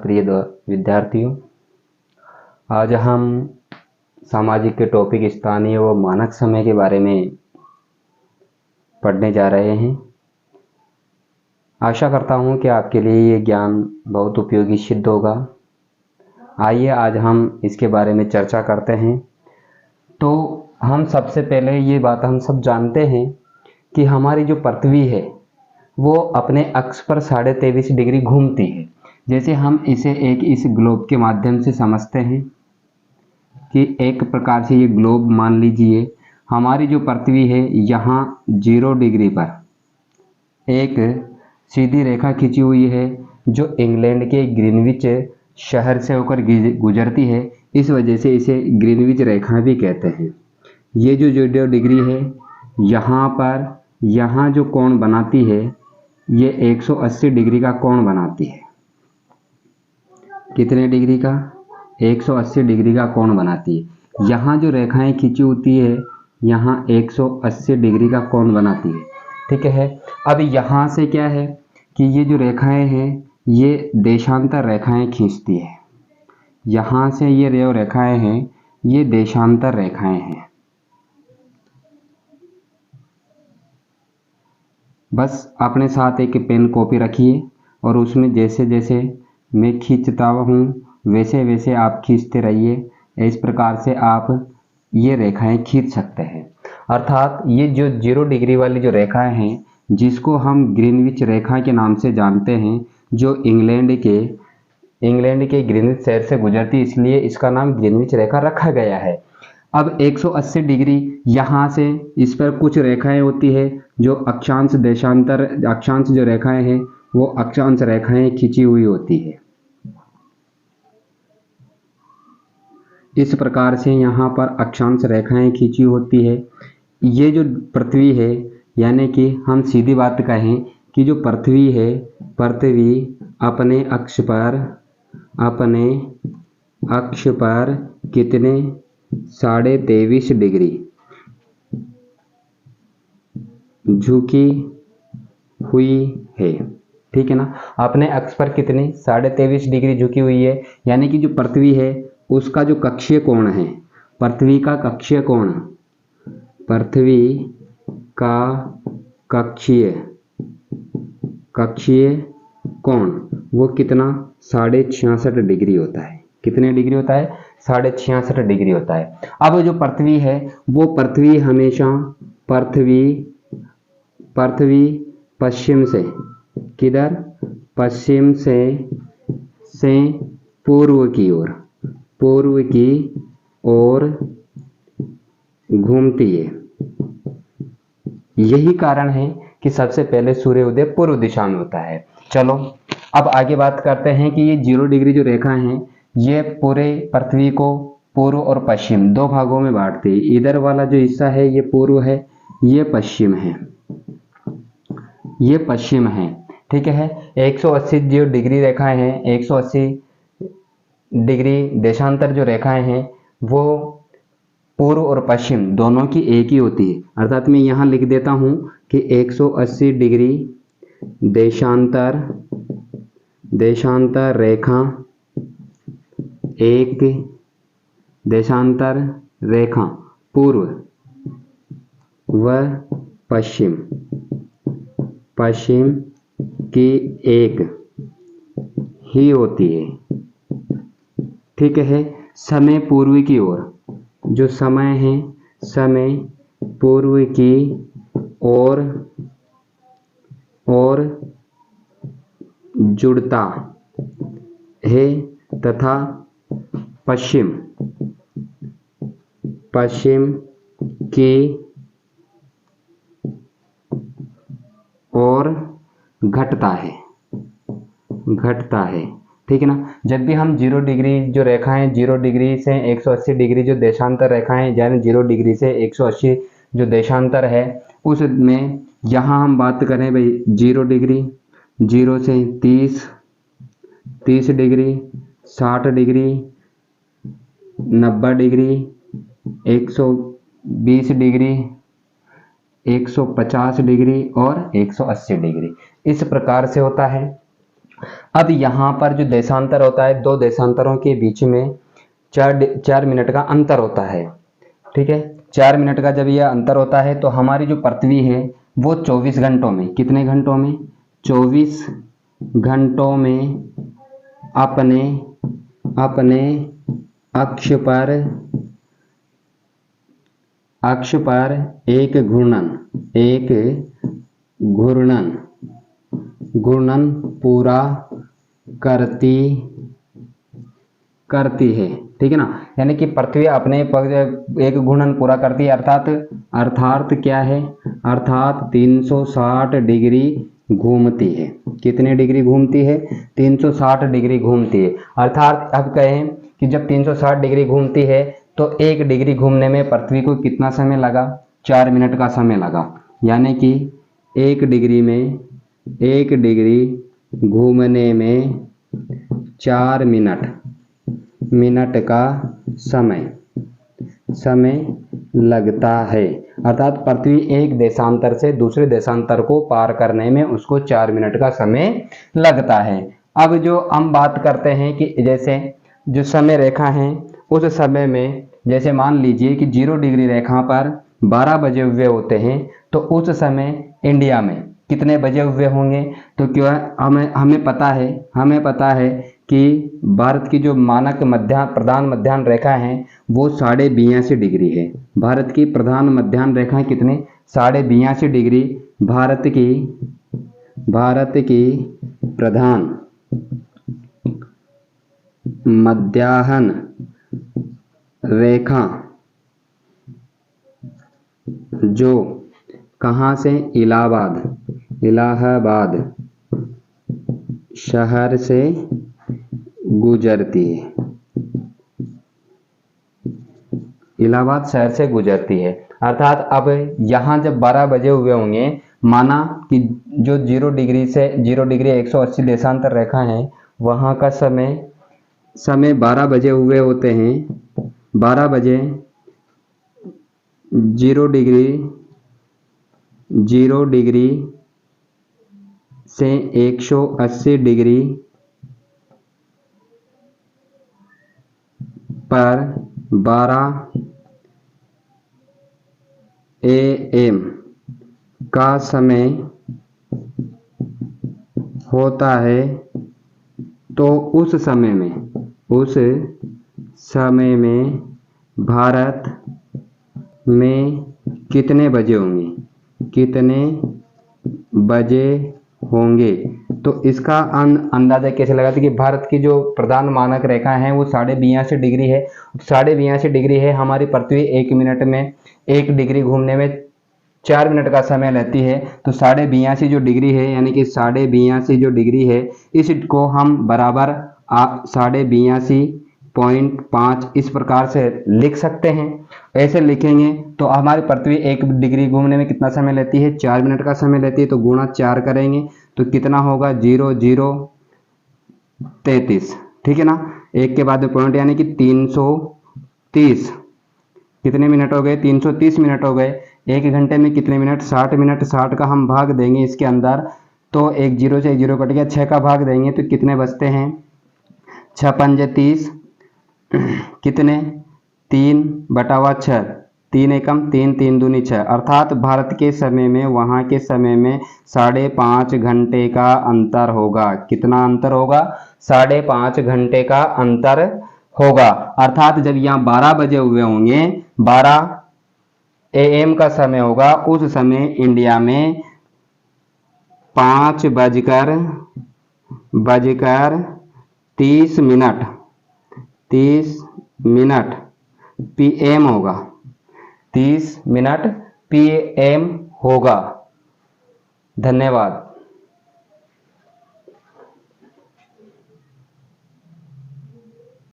प्रिय विद्यार्थियों, आज हम सामाजिक के टॉपिक स्थानीय व मानक समय के बारे में पढ़ने जा रहे हैं। आशा करता हूं कि आपके लिए ये ज्ञान बहुत उपयोगी सिद्ध होगा। आइए आज हम इसके बारे में चर्चा करते हैं। तो हम सबसे पहले ये बात हम सब जानते हैं कि हमारी जो पृथ्वी है वो अपने अक्ष पर 23.5 डिग्री घूमती है। जैसे हम इसे इस ग्लोब के माध्यम से समझते हैं कि एक प्रकार से ये ग्लोब मान लीजिए, हमारी जो पृथ्वी है यहाँ 0 डिग्री पर एक सीधी रेखा खींची हुई है जो इंग्लैंड के ग्रीनविच शहर से होकर गुजरती है। इस वजह से इसे ग्रीनविच रेखा भी कहते हैं। ये जो 0 डिग्री है यहाँ पर यहाँ जो कोण बनाती है ये 180 डिग्री का कोण बनाती है। कितने डिग्री का? 180 डिग्री का कोण बनाती है। यहाँ जो रेखाएं खींची होती है यहाँ 180 डिग्री का कोण बनाती है। ठीक है। अब यहाँ से क्या है कि ये जो रेखाएं हैं ये देशांतर रेखाएं खींचती है। यहाँ से ये जो रेखाएं हैं ये देशांतर रेखाएं हैं। बस अपने साथ एक पेन कॉपी रखिए और उसमें जैसे जैसे मैं खींचता हूँ वैसे वैसे आप खींचते रहिए। इस प्रकार से आप ये रेखाएं खींच सकते हैं। अर्थात ये जो 0 डिग्री वाली जो रेखाएं हैं जिसको हम ग्रीनविच रेखा के नाम से जानते हैं, जो इंग्लैंड के ग्रीनविच शहर से गुजरती है, इसलिए इसका नाम ग्रीनविच रेखा रखा गया है। अब 180 डिग्री यहाँ से इस पर कुछ रेखाएं होती है जो अक्षांश देशांतर अक्षांश जो रेखाएं हैं वो अक्षांश रेखाएं खींची हुई होती है। इस प्रकार से यहाँ पर अक्षांश रेखाएं खींची होती है। ये जो पृथ्वी है, यानी कि हम सीधी बात कहें कि जो पृथ्वी है, पृथ्वी अपने अक्ष पर कितने 23.5 डिग्री झुकी हुई है। ठीक है ना। अपने अक्ष पर कितनी 23.5 डिग्री झुकी हुई है, यानी कि जो पृथ्वी है उसका जो कक्षीय कोण है, पृथ्वी का कक्षीय कोण वो कितना 66.5 डिग्री होता है। कितने डिग्री होता है? 66.5 डिग्री होता है। अब जो पृथ्वी है वो पृथ्वी हमेशा पृथ्वी पश्चिम से किधर? पश्चिम से पूर्व की ओर घूमती है। यही कारण है कि सबसे पहले सूर्योदय पूर्व दिशा में होता है। चलो अब आगे बात करते हैं कि ये 0 डिग्री जो रेखा है ये पूरे पृथ्वी को पूर्व और पश्चिम 2 भागों में बांटती है। इधर वाला जो हिस्सा है ये पूर्व है, ये पश्चिम है। ठीक है। 180 जो डिग्री रेखाएं हैं, 180 डिग्री देशांतर जो रेखाएं हैं वो पूर्व और पश्चिम दोनों की एक ही होती है। अर्थात मैं यहाँ लिख देता हूँ कि 180 डिग्री देशांतर रेखा, एक देशांतर रेखा पूर्व व पश्चिम की एक ही होती है। ठीक है। समय पूर्व की ओर, जो समय है समय पूर्व की ओर जुड़ता है तथा पश्चिम की ओर घटता है। ठीक है ना। जब भी हम 0 डिग्री जो रेखाएं 0 डिग्री से 180 डिग्री जो देशांतर रेखाएं, यानी 0 डिग्री से 180 जो देशांतर है उसमें यहाँ हम बात करें भाई 0 डिग्री, 0 से 30 degree, 60 degree, 90 degree, 120 degree, 150 degree और 180 डिग्री, इस प्रकार से होता है। अब यहाँ पर जो देशांतर होता है, दो देशांतरों के बीच में 4 मिनट का अंतर होता है। ठीक है, 4 मिनट का जब यह अंतर होता है तो हमारी जो पृथ्वी है वो 24 घंटों में, कितने घंटों में, 24 घंटों में अपने अपने अक्ष पर एक घूर्णन पूरा करती है। ठीक है ना, यानी कि पृथ्वी अपने पर एक घूर्णन पूरा करती है, अर्थात क्या है, अर्थात 360 डिग्री घूमती है। कितने डिग्री घूमती है, 360 डिग्री घूमती है। अर्थात अब कहें कि जब 360 डिग्री घूमती है तो 1 डिग्री घूमने में पृथ्वी को कितना समय लगा, 4 मिनट का समय लगा। यानी कि 1 डिग्री घूमने में 4 मिनट का समय लगता है। अर्थात पृथ्वी एक देशांतर से दूसरे देशांतर को पार करने में उसको 4 मिनट का समय लगता है। अब जो हम बात करते हैं कि जैसे जो समय रेखा है उस समय में, जैसे मान लीजिए कि 0 डिग्री रेखा पर 12 बजे हुए होते हैं, तो उस समय इंडिया में कितने बजे हुए होंगे, तो क्यों हमें पता है कि भारत की जो मानक प्रधान मध्याह्न रेखा है वो 82.5 डिग्री है। भारत की प्रधान मध्याह्न रेखा कितने, 82.5 डिग्री भारत की प्रधान मध्याह्न रेखा, जो कहाँ से, इलाहाबाद शहर से गुजरती है। इलाहाबाद शहर से गुजरती है। अर्थात अब यहाँ जब 12 बजे हुए होंगे, माना कि जो 0 डिग्री 180 देशांतर रेखा है वहाँ का समय 12 बजे हुए होते हैं। 12 बजे 0 डिग्री से 180 डिग्री पर 12 AM का समय होता है, तो उस समय में भारत में कितने बजे होंगे। तो इसका अंदाजा कैसे लगाते कि भारत की जो प्रधान मानक रेखा है वो 82.5 डिग्री है। 82.5 डिग्री है, हमारी पृथ्वी 1 मिनट में 1 डिग्री घूमने में 4 मिनट का समय लेती है। तो 82.5 जो डिग्री है, यानी कि 82.5 जो डिग्री है, इसको हम बराबर 82.5 इस प्रकार से लिख सकते हैं। ऐसे लिखेंगे तो हमारी पृथ्वी 1 डिग्री घूमने में कितना समय लेती है, 4 मिनट का समय लेती है। तो गुणा 4 करेंगे तो कितना होगा, 0033। ठीक है ना, एक के बाद पॉइंट, यानी कि 330 कितने मिनट हो गए, 330 मिनट हो गए। 1 घंटे में कितने मिनट, 60 मिनट। 60 का हम भाग देंगे इसके अंदर, तो एक 0 से 1 0 कट गया। 6 का भाग देंगे तो कितने बचते हैं, 6 पंजे 30, कितने 3/6, 3 एकम 3, 3 दूनी 6। अर्थात भारत के समय में वहाँ के समय में 5.5 घंटे का अंतर होगा। कितना अंतर होगा, 5.5 घंटे का अंतर होगा। अर्थात जब यहाँ 12 बजे हुए होंगे, 12 AM का समय होगा, उस समय इंडिया में 5:30 मिनट PM होगा, 30 मिनट PM होगा। धन्यवाद।